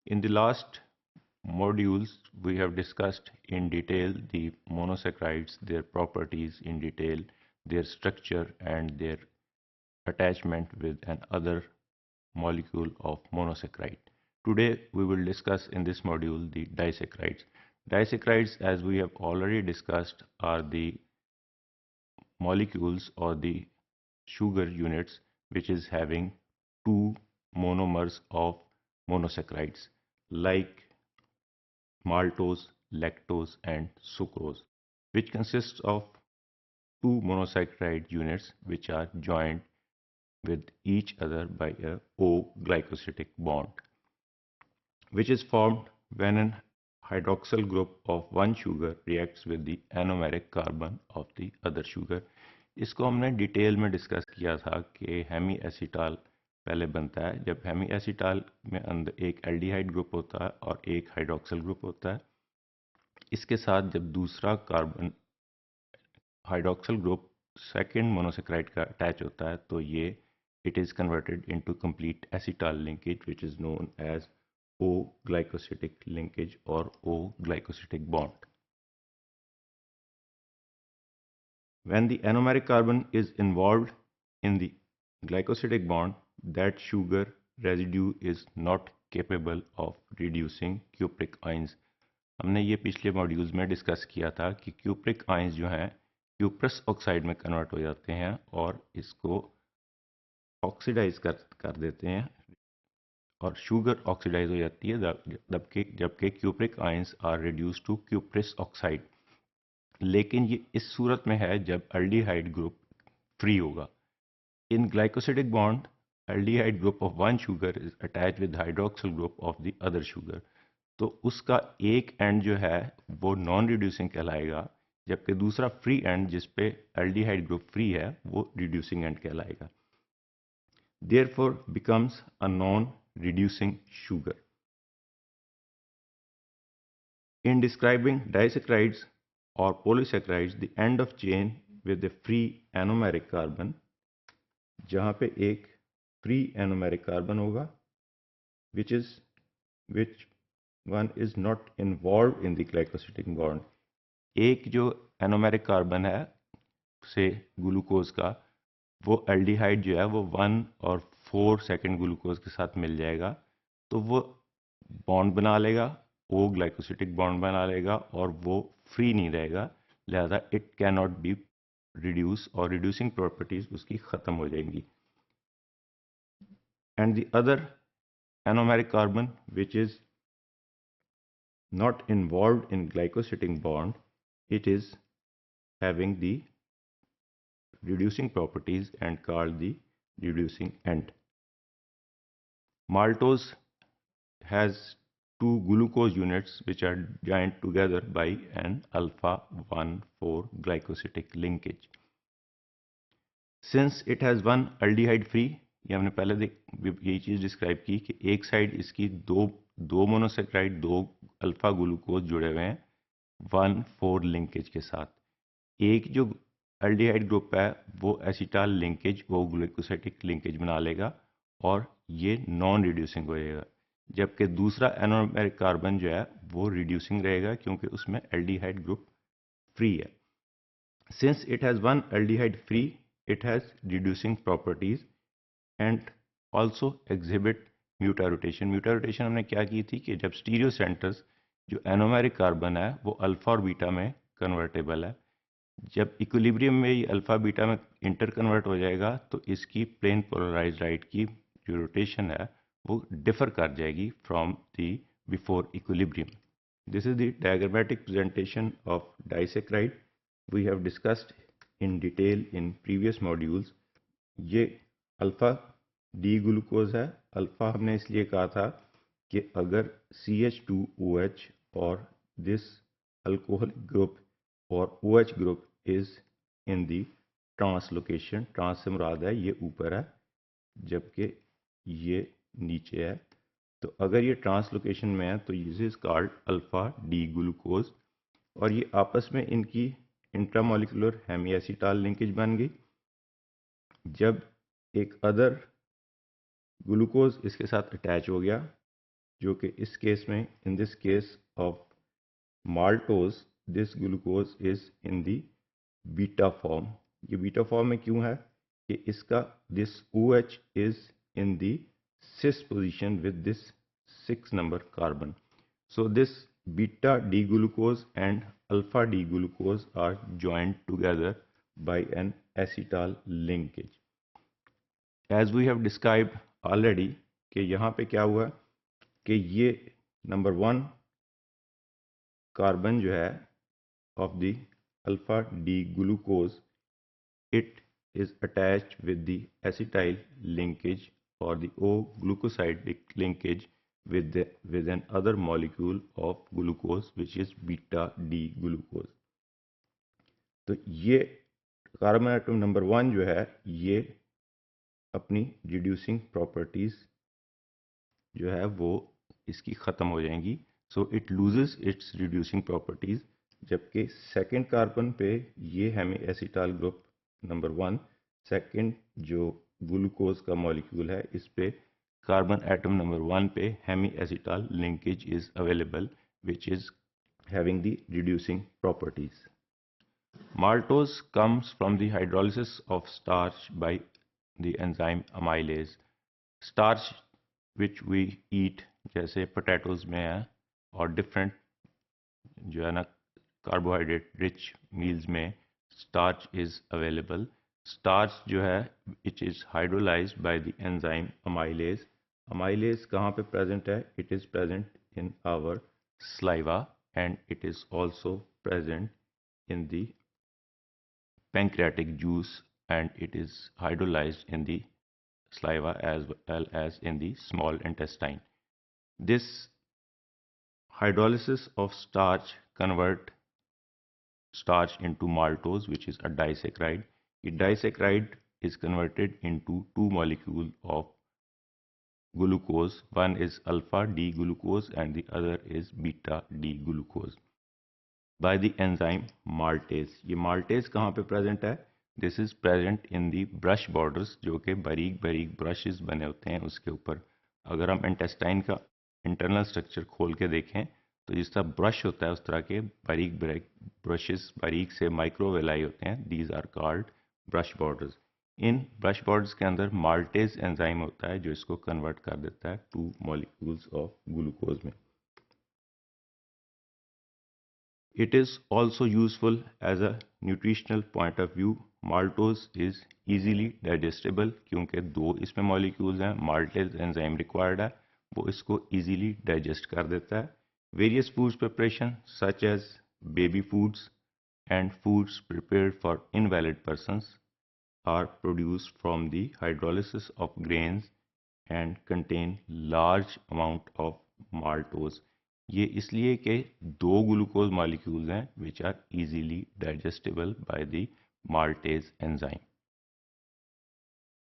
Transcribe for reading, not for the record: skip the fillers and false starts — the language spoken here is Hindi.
In the last modules, we have discussed in detail the monosaccharides, their properties in detail, their structure and their attachment with another molecule of monosaccharide. Today, we will discuss in this module the disaccharides. Disaccharides, as we have already discussed, are the molecules or the sugar units which is having two monomers of monosaccharides like maltose, lactose and sucrose, which consists of two monosaccharide units which are joined with each other by a O-glycosidic bond, which is formed when an hydroxyl group of one sugar reacts with the anomeric carbon of the other sugar. इसको हमने डिटेल में डिस्कस किया था कि हेमी एसीटाल पहले बनता है। जब हेमी एसीटाल में अंदर एक एल्डिहाइड ग्रुप होता है और एक हाइड्रोक्सिल ग्रुप होता है, इसके साथ जब दूसरा carbon hydroxyl group second monosaccharide का अटैच होता है तो ये it is converted into complete acetal linkage which is known as O-glycosidic linkage or O-glycosidic bond. When the anomeric carbon is involved in the glycosidic bond, that sugar residue is not capable of reducing cupric ions. हमने ये पिछले मॉड्यूल्स में डिस्कस किया था कि क्यूप्रिक आयंस जो हैं क्यूप्रस ऑक्साइड में कन्वर्ट हो जाते हैं और इसको ऑक्सीडाइज कर देते हैं और शुगर ऑक्सीडाइज हो जाती है जबकि cupric ions are reduce to cuprous oxide. लेकिन ये इस सूरत में है जब एल्डिहाइड ग्रुप फ्री होगा। In glycosidic bond aldehyde group of one sugar is attach with hydroxyl group of the other sugar, तो उसका एक एंड जो है वो नॉन रिड्यूसिंग कहलाएगा, जबकि दूसरा फ्री एंड जिस पे एल्डिहाइड ग्रुप फ्री है वो रिड्यूसिंग एंड कहलाएगा। Therefore becomes a non-reducing sugar. In describing disaccharides or polysaccharides, the end of chain with a free anomeric carbon, जहाँ पे एक free anomeric carbon होगा, which one is not involved in the glycosidic bond. एक जो anomeric carbon है से ग्लूकोज का, वो एल्डिहाइड जो है वो 1 और 4 सेकेंड ग्लूकोज के साथ मिल जाएगा तो वो बॉन्ड बना लेगा, ओ ग्लाइकोसिडिक बॉन्ड बना लेगा और वो फ्री नहीं रहेगा, लिहाजा it can not be reduce और रिड्यूसिंग प्रॉपर्टीज उसकी ख़त्म हो जाएंगी। And the other anomeric carbon which is not involved in glycosidic bond, it is having the reducing properties and called the reducing end. Maltose has two glucose units which are joined together by an alpha 1,4 glycosidic linkage. Since it has one aldehyde free, ये हमने पहले यही चीज़ डिस्क्राइब की कि एक साइड इसकी दो मोनोसेक्राइड दो अल्फा ग्लूकोज जुड़े हुए हैं 1,4 लिंकेज के साथ। एक जो एल्डिहाइड ग्रुप है वो एसिटाल लिंकेज वो ग्लूकोसाइडिक लिंकेज बना लेगा और ये नॉन रिड्यूसिंग हो जाएगा, जबकि दूसरा एनोमेरिक कार्बन जो है वो रिड्यूसिंग रहेगा क्योंकि उसमें एल्डिहाइड ग्रुप फ्री है। Since it has one aldehyde free, it has reducing properties and also exhibit mutarotation. Mutarotation हमने क्या की थी कि जब स्टीरियो सेंटर्स जो एनोमेरिक कार्बन है वो अल्फा और बीटा में कन्वर्टेबल है, जब इक्विलिब्रियम में ये अल्फा बीटा में इंटर कन्वर्ट हो जाएगा तो इसकी प्लेन पोलराइज राइट की जो रोटेशन है वो डिफर कर जाएगी from the before equilibrium. This is the diagrammatic presentation of disaccharide we have discussed in detail in previous modules. ये अल्फा डी ग्लूकोज है। अल्फा हमने इसलिए कहा था कि अगर CH2OH और दिस अल्कोहलिक ग्रुप और OH group is in the translocation, trans से मुराद है ये ऊपर है जबकि ये नीचे है, तो अगर ये ट्रांसलोकेशन में है तो this is called alpha D glucose और ये आपस में इनकी इंट्रामोलिकुलर हेमी एसिटाल लिंकेज बन गई। जब एक अदर ग्लूकोज इसके साथ अटैच हो गया जो कि इस केस में, in this case of maltose, this glucose is in the beta form. ये बीटा फॉर्म में क्यों है कि इसका this OH is in the cis position with this 6 number carbon. So this beta D glucose and alpha D glucose are joined together by an acetal linkage. As we have described already कि यहाँ पे क्या हुआ कि ये नंबर 1 कार्बन जो है of the alpha D glucose, it is attached with the acetyl linkage or the O-glucosidic linkage with an other molecule of glucose which is beta D glucose. तो ये कार्बन एटम नंबर 1 जो है ये अपनी रिड्यूसिंग प्रॉपर्टीज जो है वो इसकी ख़त्म हो जाएंगी, so it loses its reducing properties. जबकि सेकंड कार्बन पे ये hemiacetal group number 1 second जो ग्लूकोज का मॉलिक्यूल है इस पे कार्बन एटम नंबर 1 पे hemiacetal linkage is available which is having the reducing properties. Maltose comes from the hydrolysis of starch by the enzyme amylase. Starch which we eat जैसे potatoes में है और different जो है ना कार्बोहाइड्रेट रिच मील्स में स्टार्च इज अवेलेबल। स्टार्च जो है it is hydrolyzed by the enzyme amylase. Amylase कहाँ पे प्रेजेंट है? It is present in our saliva and it is also present in the pancreatic juice and it is hydrolyzed in the saliva as well as in the small intestine. This hydrolysis of starch convert starch into maltose which is a disaccharide. A disaccharide is converted into two molecules of glucose. One is alpha D glucose and the other is beta D glucose by the enzyme maltase. ये maltase कहाँ पे present है? This is present in the brush borders जो कि बारीक बारीक brushes बने होते हैं उसके ऊपर। अगर हम intestine का internal structure खोल के देखें तो जिस तरह ब्रश होता है उस तरह के बारीक बारीक ब्रशेस बारीक से माइक्रोवेलाई होते हैं। These are called brush borders. इन ब्रश बॉर्डर्स के अंदर माल्टेज एंजाइम होता है जो इसको कन्वर्ट कर देता है टू मॉलिक्यूल्स ऑफ ग्लूकोज में। It is also useful as a nutritional point of view. Maltose is easily digestible क्योंकि दो इसमें मॉलिक्यूल्स हैं, माल्टेज एंजाइम रिक्वायर्ड है, वो इसको इजीली डाइजेस्ट कर देता है। Various foods preparation such as baby foods and foods prepared for invalid persons are produced from the hydrolysis of grains and contain large amount of maltose. ये इसलिए कि दो ग्लूकोज मॉलिक्यूल्स हैं which are easily digestible by the maltase enzyme.